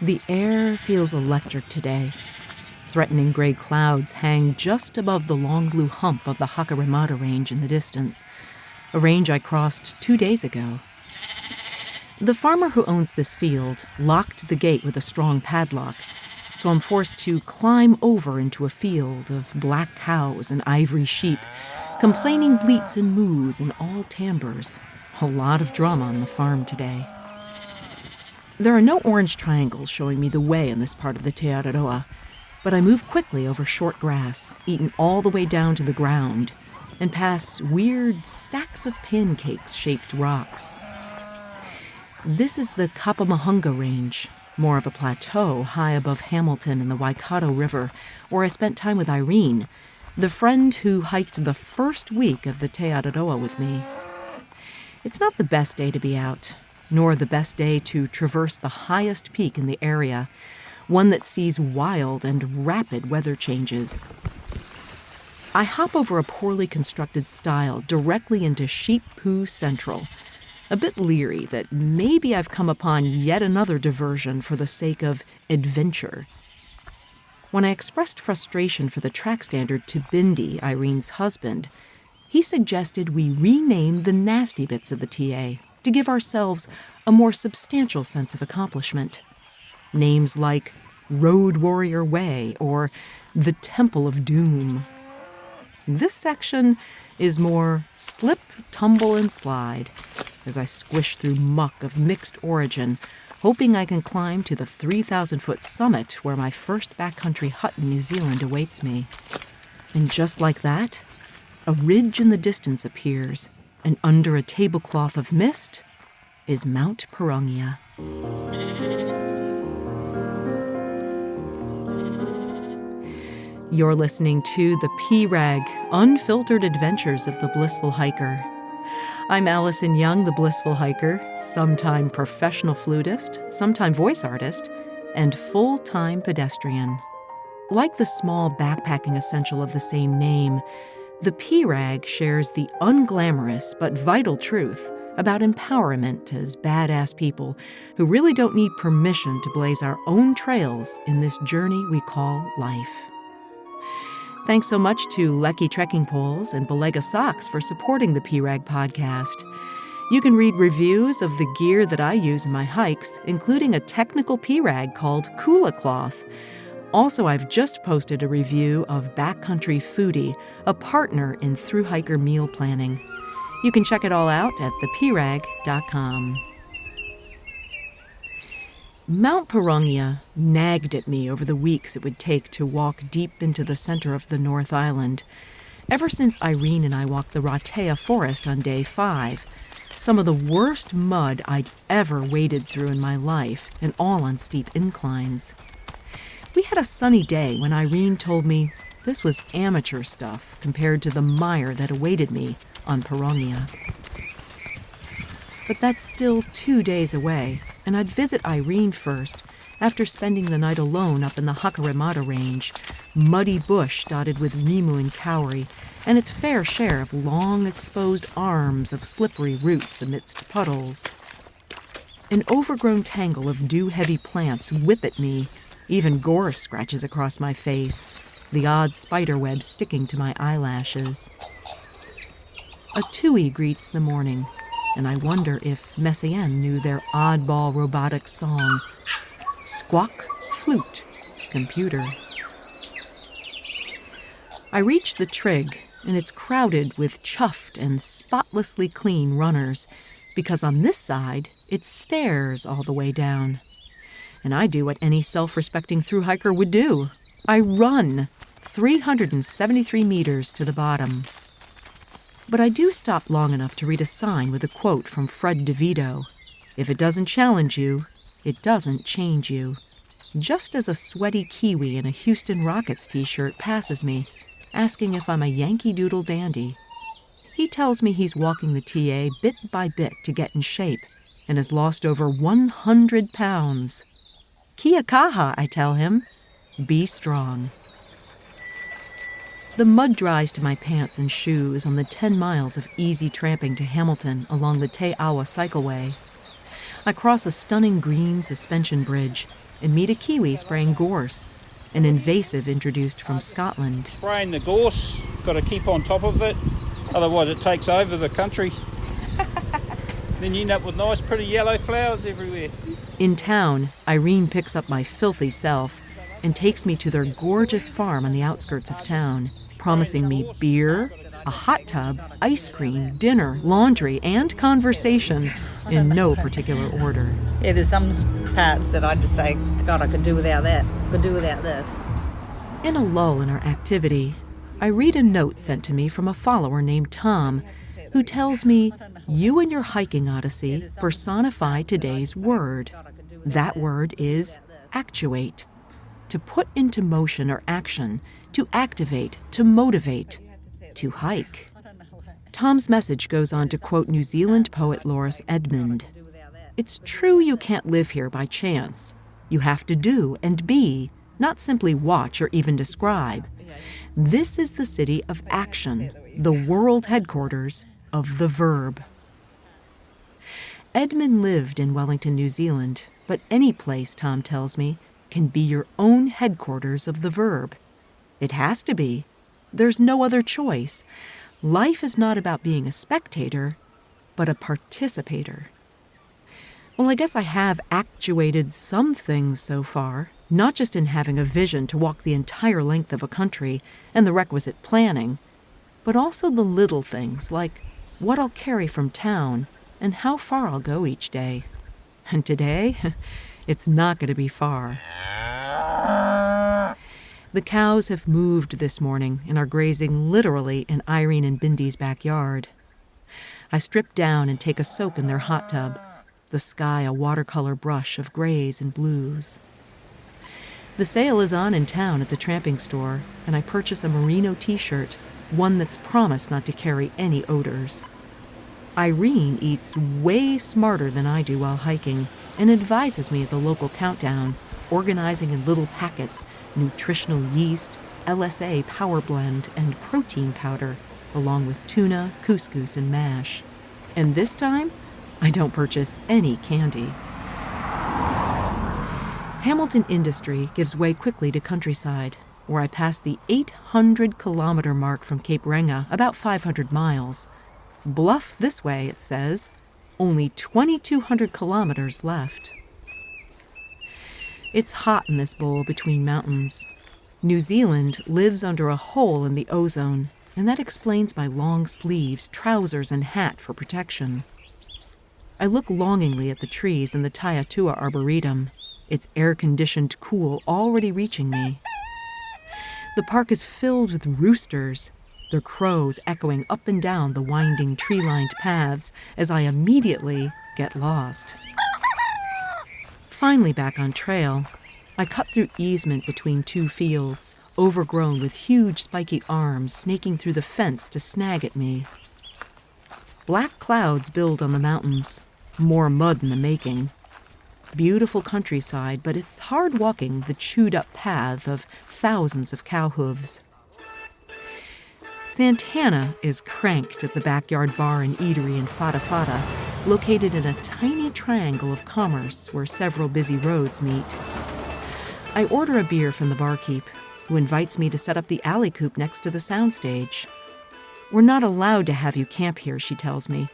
The air feels electric today. Threatening gray clouds hang just above the long blue hump of the Hakarimata Range in the distance, a range I crossed 2 days ago. The farmer who owns this field locked the gate with a strong padlock, so I'm forced to climb over into a field of black cows and ivory sheep, complaining bleats and moos in all timbres. A lot of drama on the farm today. There are no orange triangles showing me the way in this part of the Te Araroa, but I move quickly over short grass, eaten all the way down to the ground, and pass weird stacks of pancakes-shaped rocks. This is the Kapamahunga Range, more of a plateau high above Hamilton and the Waikato River, where I spent time with Irene, the friend who hiked the first week of the Te Araroa with me. It's not the best day to be out, nor the best day to traverse the highest peak in the area, one that sees wild and rapid weather changes. I hop over a poorly constructed stile directly into Sheep Poo Central, a bit leery that maybe I've come upon yet another diversion for the sake of adventure. When I expressed frustration for the track standard to Bindi, Irene's husband, he suggested we rename the nasty bits of the TA to give ourselves a more substantial sense of accomplishment. Names like Road Warrior Way or the Temple of Doom. This section is more slip, tumble, and slide as I squish through muck of mixed origin, hoping I can climb to the 3,000-foot summit where my first backcountry hut in New Zealand awaits me. And just like that, a ridge in the distance appears, and under a tablecloth of mist is Mount Pirongia. You're listening to the P-Rag, Unfiltered Adventures of the Blissful Hiker. I'm Alison Young, the Blissful Hiker, sometime professional flutist, sometime voice artist, and full-time pedestrian. Like the small backpacking essential of the same name, the P-Rag shares the unglamorous but vital truth about empowerment as badass people who really don't need permission to blaze our own trails in this journey we call life. Thanks so much to Lecky Trekking Poles and Belega Socks for supporting the P-Rag podcast. You can read reviews of the gear that I use in my hikes, including a technical P-Rag called Kula Cloth. Also, I've just posted a review of Backcountry Foodie, a partner in Thru Hiker meal planning. You can check it all out at thepirag.com. Mount Pirongia nagged at me over the weeks it would take to walk deep into the center of the North Island. Ever since Irene and I walked the Ratea forest on day 5, some of the worst mud I'd ever waded through in my life, and all on steep inclines. We had a sunny day when Irene told me this was amateur stuff compared to the mire that awaited me on Pirongia. But that's still 2 days away, and I'd visit Irene first, after spending the night alone up in the Hakarimata Range, muddy bush dotted with rimu and kauri, and its fair share of long exposed arms of slippery roots amidst puddles. An overgrown tangle of dew-heavy plants whip at me, even gorse scratches across my face, the odd spiderweb sticking to my eyelashes. A tui greets the morning, and I wonder if Messiaen knew their oddball robotic song. Squawk, flute, computer. I reach the Trig, and it's crowded with chuffed and spotlessly clean runners, because on this side, it's stairs all the way down. And I do what any self-respecting thru-hiker would do. I run 373 meters to the bottom. But I do stop long enough to read a sign with a quote from Fred DeVito. If it doesn't challenge you, it doesn't change you. Just as a sweaty Kiwi in a Houston Rockets t-shirt passes me, asking if I'm a Yankee Doodle dandy. He tells me he's walking the TA bit by bit to get in shape and has lost over 100 pounds. Kia kaha, I tell him. Be strong. The mud dries to my pants and shoes on the 10 miles of easy tramping to Hamilton along the Te Awa cycleway. I cross a stunning green suspension bridge, and meet a kiwi spraying gorse, an invasive introduced from Scotland. Spraying the gorse, got to keep on top of it, otherwise it takes over the country. Then you end up with nice pretty yellow flowers everywhere. In town, Irene picks up my filthy self and takes me to their gorgeous farm on the outskirts of town, promising me beer, a hot tub, ice cream, dinner, laundry, and conversation in no particular order. Yeah, there's some parts that I just say, God, I could do without that. Could do without this. In a lull in our activity, I read a note sent to me from a follower named Tom, who tells me, you and your hiking odyssey personify today's word. That word is actuate. To put into motion or action, to activate, to motivate, to hike. Tom's message goes on to quote New Zealand poet Loris Edmund. It's true you can't live here by chance. You have to do and be, not simply watch or even describe. This is the city of action, the world headquarters of the verb. Edmund lived in Wellington, New Zealand, but any place, Tom tells me, can be your own headquarters of the verb. It has to be. There's no other choice. Life is not about being a spectator, but a participator. Well, I guess I have actuated some things so far, not just in having a vision to walk the entire length of a country and the requisite planning, but also the little things like what I'll carry from town and how far I'll go each day. And today, it's not going to be far. The cows have moved this morning and are grazing literally in Irene and Bindy's backyard. I strip down and take a soak in their hot tub, the sky a watercolor brush of grays and blues. The sale is on in town at the tramping store, and I purchase a merino t-shirt, one that's promised not to carry any odors. Irene eats way smarter than I do while hiking and advises me at the local countdown, organizing in little packets nutritional yeast, LSA power blend, and protein powder, along with tuna, couscous, and mash. And this time, I don't purchase any candy. Hamilton Industry gives way quickly to countryside, where I pass the 800-kilometer mark from Cape Reinga, about 500 miles. Bluff this way, it says. Only 2,200 kilometers left. It's hot in this bowl between mountains. New Zealand lives under a hole in the ozone, and that explains my long sleeves, trousers, and hat for protection. I look longingly at the trees in the Taiatua Arboretum, its air-conditioned cool already reaching me. The park is filled with roosters, their crows echoing up and down the winding tree-lined paths as I immediately get lost. Finally back on trail, I cut through easement between two fields, overgrown with huge spiky arms snaking through the fence to snag at me. Black clouds build on the mountains, more mud in the making. Beautiful countryside, but it's hard walking the chewed-up path of thousands of cow hooves. Santana is cranked at the backyard bar and eatery in Whatawhata, located in a tiny triangle of commerce where several busy roads meet. I order a beer from the barkeep, who invites me to set up the alley coop next to the soundstage. We're not allowed to have you camp here, she tells me,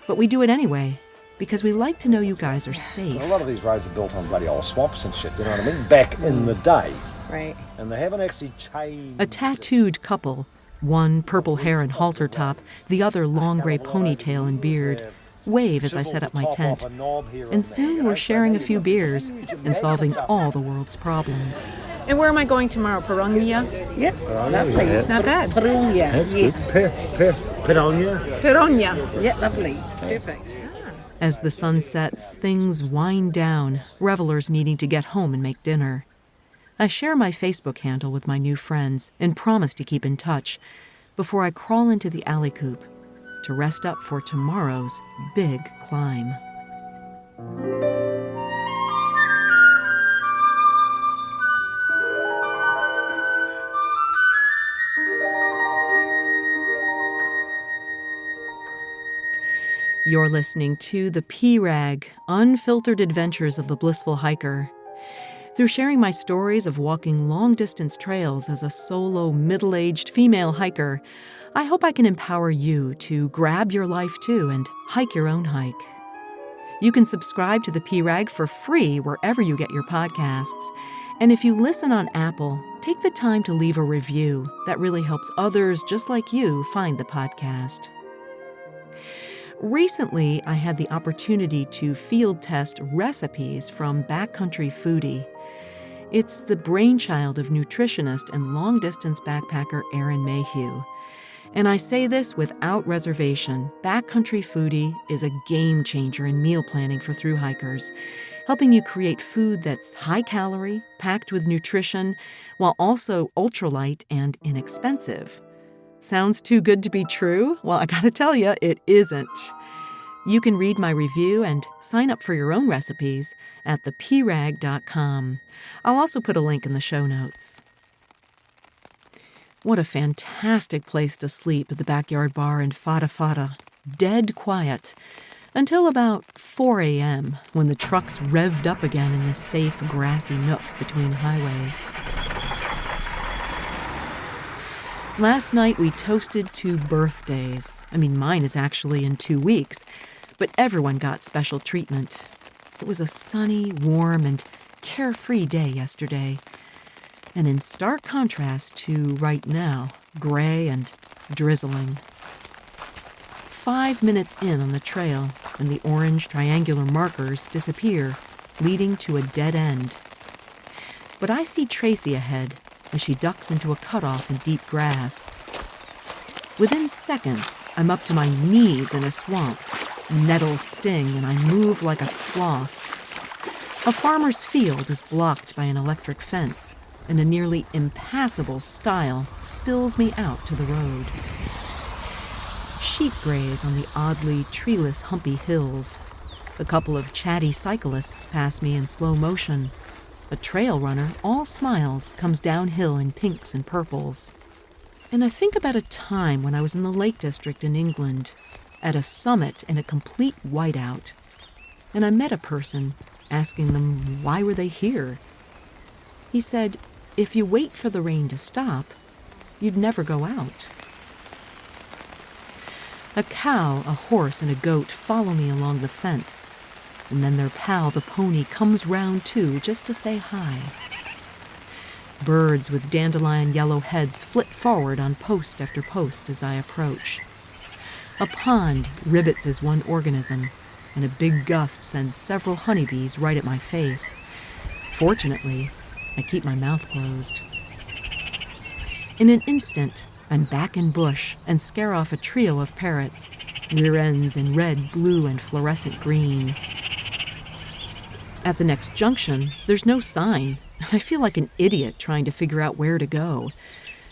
but we do it anyway, because we like to know you guys are safe. A lot of these roads are built on bloody old swamps and shit, you know what I mean? Back in the day. Right. And they haven't actually changed. A tattooed couple, one purple hair and halter top, the other long gray ponytail and beard, wave as I set up my tent. And soon we're sharing a few beers and solving all the world's problems. And where am I going tomorrow? Pirongia? Yep, lovely. Yeah. Not bad. Pirongia, That's yes. good. Pirongia. Pirongia. Yeah, lovely. Perfect. As the sun sets, things wind down, revelers needing to get home and make dinner. I share my Facebook handle with my new friends and promise to keep in touch before I crawl into the alley coop to rest up for tomorrow's big climb. You're listening to the P-Rag, Unfiltered Adventures of the Blissful Hiker. Through sharing my stories of walking long-distance trails as a solo, middle-aged female hiker, I hope I can empower you to grab your life too and hike your own hike. You can subscribe to the P-Rag for free wherever you get your podcasts. And if you listen on Apple, take the time to leave a review. That really helps others just like you find the podcast. Recently, I had the opportunity to field test recipes from Backcountry Foodie. It's the brainchild of nutritionist and long-distance backpacker Erin Mayhew. And I say this without reservation. Backcountry Foodie is a game changer in meal planning for thru hikers, helping you create food that's high-calorie, packed with nutrition, while also ultralight and inexpensive. Sounds too good to be true? Well, I gotta tell you, it isn't. You can read my review and sign up for your own recipes at theprag.com. I'll also put a link in the show notes. What a fantastic place to sleep at the backyard bar in Whatawhata. Dead quiet. Until about 4 a.m., when the trucks revved up again in this safe, grassy nook between highways. Last night we toasted 2 birthdays. Mine is actually in 2 weeks, but everyone got special treatment. It was a sunny, warm, and carefree day yesterday. And in stark contrast to right now, gray and drizzling. 5 minutes in on the trail, and the orange triangular markers disappear, leading to a dead end. But I see Tracy ahead as she ducks into a cutoff in deep grass. Within seconds, I'm up to my knees in a swamp. Nettles sting, and I move like a sloth. A farmer's field is blocked by an electric fence, and a nearly impassable stile spills me out to the road. Sheep graze on the oddly treeless humpy hills. A couple of chatty cyclists pass me in slow motion. A trail runner, all smiles, comes downhill in pinks and purples. And I think about a time when I was in the Lake District in England, at a summit in a complete whiteout. And I met a person, asking them why were they here. He said, if you wait for the rain to stop, you'd never go out. A cow, a horse, and a goat follow me along the fence, and then their pal, the pony, comes round too, just to say hi. Birds with dandelion yellow heads flit forward on post after post as I approach. A pond ribbits as one organism, and a big gust sends several honeybees right at my face. Fortunately, I keep my mouth closed. In an instant, I'm back in bush and scare off a trio of parrots, rear ends in red, blue, and fluorescent green. At the next junction, there's no sign, and I feel like an idiot trying to figure out where to go.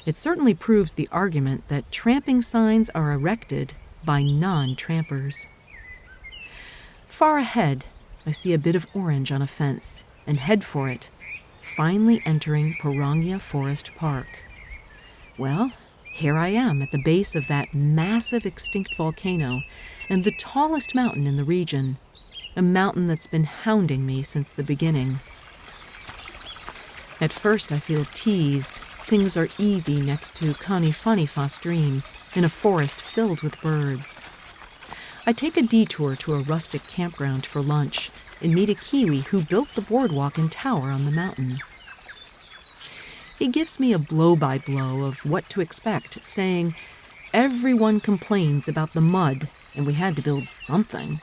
It certainly proves the argument that tramping signs are erected by non-trampers. Far ahead, I see a bit of orange on a fence and head for it, finally entering Pirongia Forest Park. Well, here I am at the base of that massive extinct volcano and the tallest mountain in the region, a mountain that's been hounding me since the beginning. At first I feel teased. Things are easy next to Kanifanifa Stream in a forest filled with birds. I take a detour to a rustic campground for lunch and meet a Kiwi who built the boardwalk and tower on the mountain. He gives me a blow-by-blow of what to expect, saying, everyone complains about the mud and we had to build something.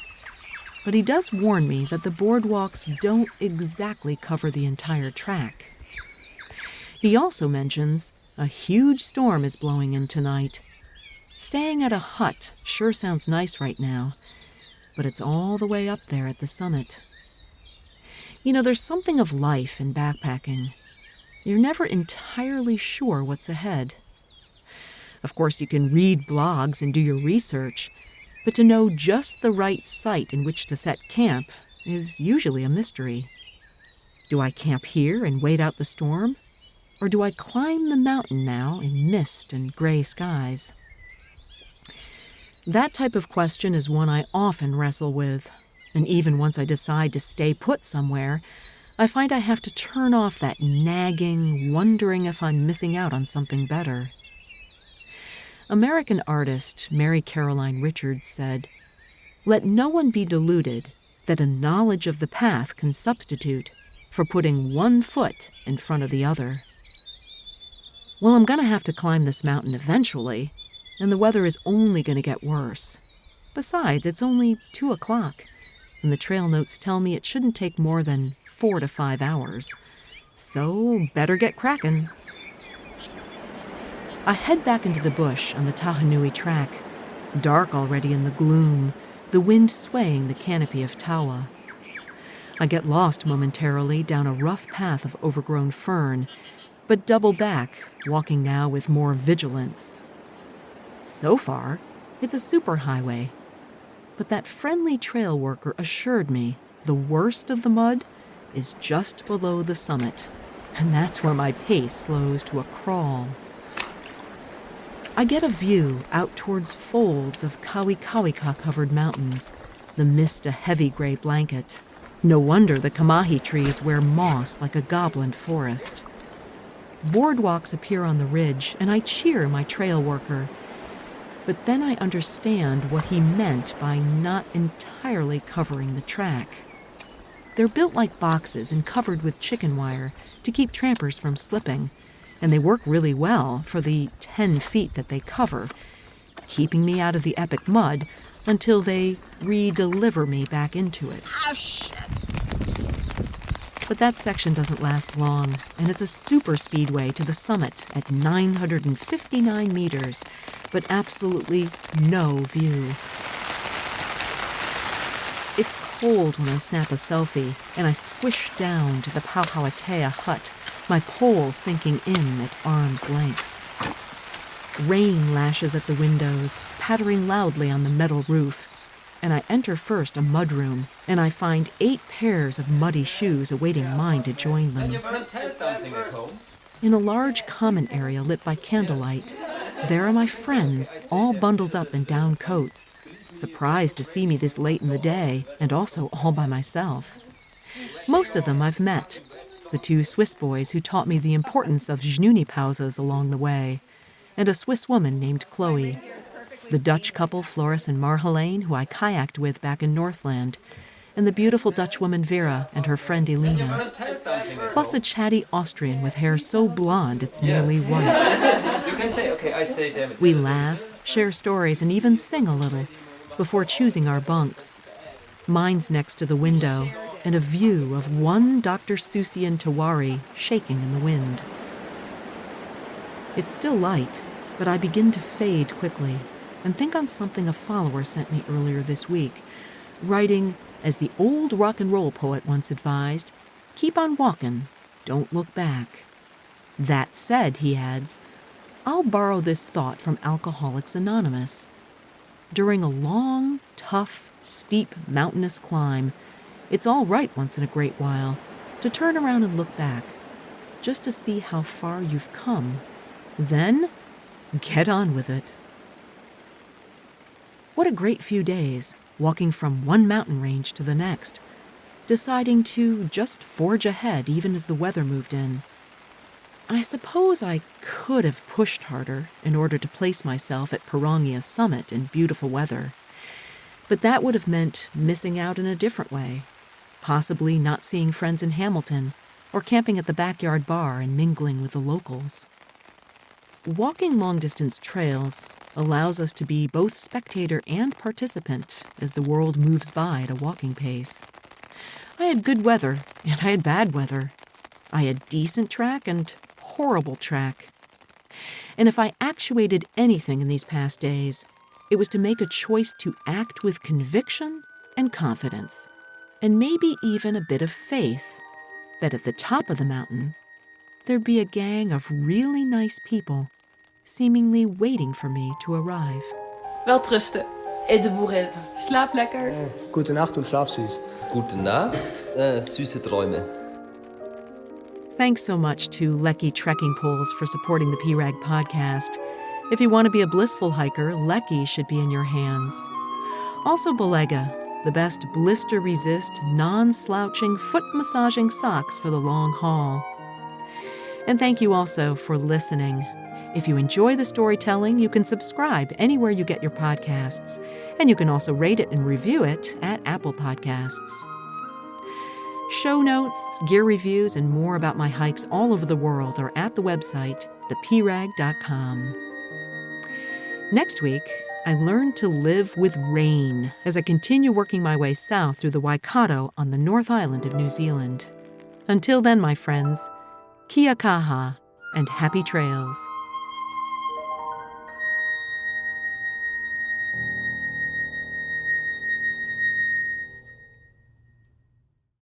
But he does warn me that the boardwalks don't exactly cover the entire track. He also mentions a huge storm is blowing in tonight. Staying at a hut sure sounds nice right now, but it's all the way up there at the summit. You know, there's something of life in backpacking. You're never entirely sure what's ahead. Of course, you can read blogs and do your research, but to know just the right site in which to set camp is usually a mystery. Do I camp here and wait out the storm? Or do I climb the mountain now in mist and gray skies? That type of question is one I often wrestle with, and even once I decide to stay put somewhere, I find I have to turn off that nagging, wondering if I'm missing out on something better. American artist Mary Caroline Richards said, "Let no one be deluded that a knowledge of the path can substitute for putting one foot in front of the other." Well, I'm going to have to climb this mountain eventually, and the weather is only going to get worse. Besides, it's only 2 o'clock, and the trail notes tell me it shouldn't take more than 4 to 5 hours. So, better get cracking. I head back into the bush on the Tahanui track, dark already in the gloom, the wind swaying the canopy of tawa. I get lost momentarily down a rough path of overgrown fern, but double back, walking now with more vigilance. So far, it's a superhighway, but that friendly trail worker assured me the worst of the mud is just below the summit, and that's where my pace slows to a crawl. I get a view out towards folds of Kawikawika-covered mountains, the mist a heavy gray blanket. No wonder the kamahi trees wear moss like a goblin forest. Boardwalks appear on the ridge, and I cheer my trail worker. But then I understand what he meant by not entirely covering the track. They're built like boxes and covered with chicken wire to keep trampers from slipping, and they work really well for the 10 feet that they cover, keeping me out of the epic mud until they re-deliver me back into it. Oh, shit. But that section doesn't last long, and it's a super speedway to the summit at 959 meters, but absolutely no view. It's cold when I snap a selfie, and I squish down to the Pahautea Hut, my pole sinking in at arm's length. Rain lashes at the windows, pattering loudly on the metal roof, and I enter first a mudroom, and I find 8 pairs of muddy shoes awaiting mine to join them. In a large common area lit by candlelight, there are my friends, all bundled up in down coats, surprised to see me this late in the day, and also all by myself. Most of them I've met, the 2 Swiss boys who taught me the importance of Schnunipausas along the way, and a Swiss woman named Chloe, the Dutch couple Floris and Marjolaine who I kayaked with back in Northland, and the beautiful Dutch woman Vera and her friend Elena, plus a chatty Austrian with hair so blonde it's nearly white. You can say, okay, I stay there. We laugh, share stories, and even sing a little before choosing our bunks. Mine's next to the window, and a view of one Dr. Seussian Tawari shaking in the wind. It's still light, but I begin to fade quickly and think on something a follower sent me earlier this week, writing, as the old rock and roll poet once advised, "Keep on walking, don't look back." That said, he adds, I'll borrow this thought from Alcoholics Anonymous. During a long, tough, steep, mountainous climb, it's all right once in a great while to turn around and look back, just to see how far you've come. Then, get on with it. What a great few days, walking from one mountain range to the next, deciding to just forge ahead even as the weather moved in. I suppose I could have pushed harder in order to place myself at Pirongia's summit in beautiful weather, but that would have meant missing out in a different way, possibly not seeing friends in Hamilton or camping at the backyard bar and mingling with the locals. Walking long-distance trails allows us to be both spectator and participant as the world moves by at a walking pace. I had good weather, and I had bad weather. I had decent track and horrible track. And if I actuated anything in these past days, it was to make a choice to act with conviction and confidence, and maybe even a bit of faith that at the top of the mountain, there'd be a gang of really nice people seemingly waiting for me to arrive. Welterusten. Et debout rêve. Slaap lekker. Gute Nacht und schlaf süß. Gute Nacht, süße Träume. Thanks so much to Lecky Trekking Poles for supporting the PRAG podcast. If you want to be a blissful hiker, Lecky should be in your hands. Also Belega, the best blister-resist, non-slouching, foot-massaging socks for the long haul. And thank you also for listening. If you enjoy the storytelling, you can subscribe anywhere you get your podcasts, and you can also rate it and review it at Apple Podcasts. Show notes, gear reviews, and more about my hikes all over the world are at the website, theprag.com. Next week, I learned to live with rain as I continue working my way south through the Waikato on the North Island of New Zealand. Until then, my friends, kia kaha and happy trails.